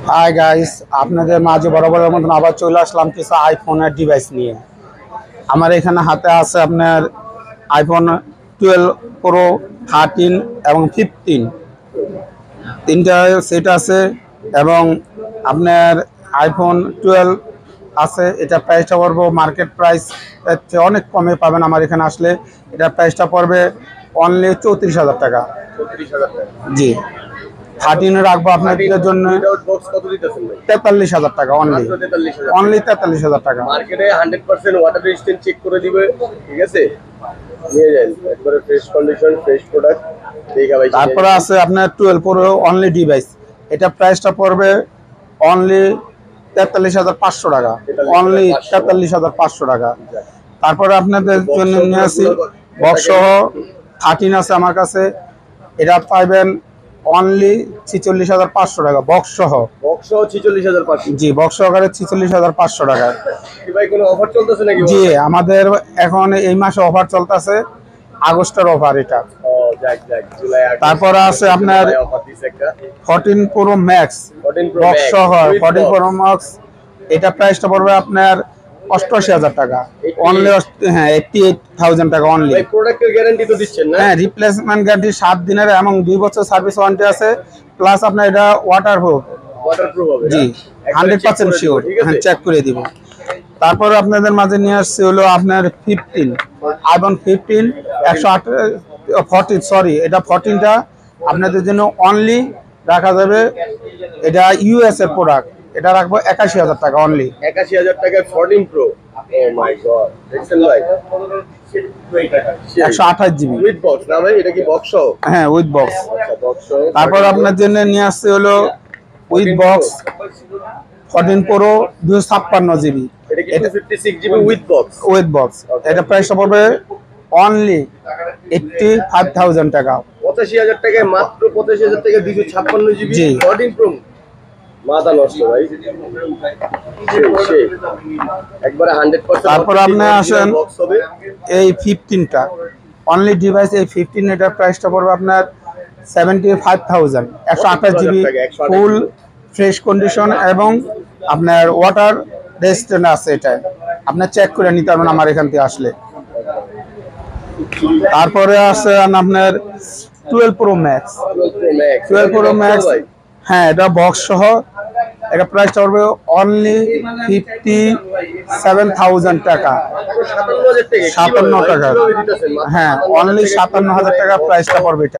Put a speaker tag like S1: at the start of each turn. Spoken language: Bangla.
S1: হাই গাইস, আপনাদের মাঝে বরাবরের মতন আবার চলে আসলাম কিছু আইফোনের ডিভাইস নিয়ে। আমার এখানে হাতে আছে আপনার আইফোন 12 প্রো, 13 এবং 15 তিনটা সেট আছে। এবং আপনার আইফোন 12 আছে, এটা প্রাইসটা পড়বে মার্কেট প্রাইস অনেক কমে পাবেন আমার এখানে আসলে। এটা প্রাইসটা পড়বে অনলি 34,000 টাকা। জি, 13 রাখবো আপনাদের জন্য 43,000 টাকা অনলি। অনলি 43,000 টাকা।
S2: মার্কেটে 100% ওয়াটার রেজিস্ট্যান্ট চেক করে দিবে, ঠিক আছে? নিয়ে যান, একবারে ফ্রেশ কন্ডিশন, ফ্রেশ প্রোডাক্ট। দেখা ভাই।
S1: তারপরে আছে আপনার 12 প্রো অনলি ডিভাইস, এটা প্রাইসটা পড়বে অনলি 43,500 টাকা। অনলি 43,500 টাকা। তারপরে আপনাদের জন্য নিয়ে আসি বক্স সহ 13 আছে আমার কাছে, এটা পাইবেন অনলি 46,500 টাকা বক্স সহ।
S2: বক্স সহ 46,500।
S1: জি, বক্স সহকারে 46,500 টাকা।
S2: কি ভাই কোনো অফার চলতেছে নাকি?
S1: জি, আমাদের এখন এই মাসে অফার চলতেছে, আগস্টের অফার এটা।
S2: ও যাক যাক, জুলাই আগস্ট।
S1: তারপরে আছে আপনার
S2: অফার দিছে একটা
S1: 14 pro max
S2: 14 pro
S1: box
S2: max
S1: সহ। 14 প্রো ম্যাক্স এটা প্রাইসটা পড়বে আপনার 88,000 টাকা অনলি। হ্যাঁ, 88,000 টাকা অনলি।
S2: ভাই প্রোডাক্টের গ্যারান্টি তো দিচ্ছেন না?
S1: হ্যাঁ, রিপ্লেসমেন্ট গ্যারান্টি 7 দিনের এবং 2 বছর সার্ভিস ওয়ারেন্টি আছে। প্লাস আপনার এটা ওয়াটারপ্রুফ।
S2: ওয়াটারপ্রুফ হবে?
S1: জি, 100% শিওর। হ্যাঁ, চেক করে দিব। তারপরে আপনাদের মাঝে নিয়ে আসছে হলো আপনার 15 আইফোন 15 এটা 14টা আপনাদের জন্য অনলি রাখা যাবে। এটা ইউএস এর প্রোডাক্ট, এটা রাখবো 81,000 টাকা অনলি।
S2: 81,000 টাকায় 14 প্রো। ও মাই গড, দেখছেন ভাই?
S1: 128 জিবি
S2: উইথ বক্স না ভাই? এটা কি বক্স সহ?
S1: হ্যাঁ, উইথ বক্স।
S2: আচ্ছা, বক্স সহ।
S1: তারপর আপনার জন্য নিয়ে আসছে হলো উইথ বক্স 14 প্রো 256 জিবি।
S2: এটা কি 256 GB with box?
S1: With box. এটা প্রাইসটা পড়বে অনলি 85,000 টাকা।
S2: 85,000 টাকায়, মাত্র 85,000 টাকায় 256 জিবি 14 প্রো। মাথা নষ্ট ভাই। সেই একবারে 100%।
S1: তারপর আপনি আসেন
S2: বক্স হবে
S1: এই 15টা অনলি ডিভাইস। এই 15 এটার প্রাইসটা পড়বে আপনার 75,000। 128 জিবি ফুল ফ্রেশ কন্ডিশন এবং আপনার ওয়াটার রেজিস্ট্যান্ট আছে। এটা আপনি চেক করে নিতে পারবেন আমার এখান থেকে আসলে। তারপরে আছে আপনার 12 প্রো ম্যাক্স। 12 প্রো ম্যাক্স, হ্যাঁ, এটা বক্স সহ। এটা প্রাইসটা পড়বে অনলি 57,000 টাকা। 57 টাকা। হ্যাঁ, অনলি 57,000 টাকা প্রাইসটা পড়বে এটা।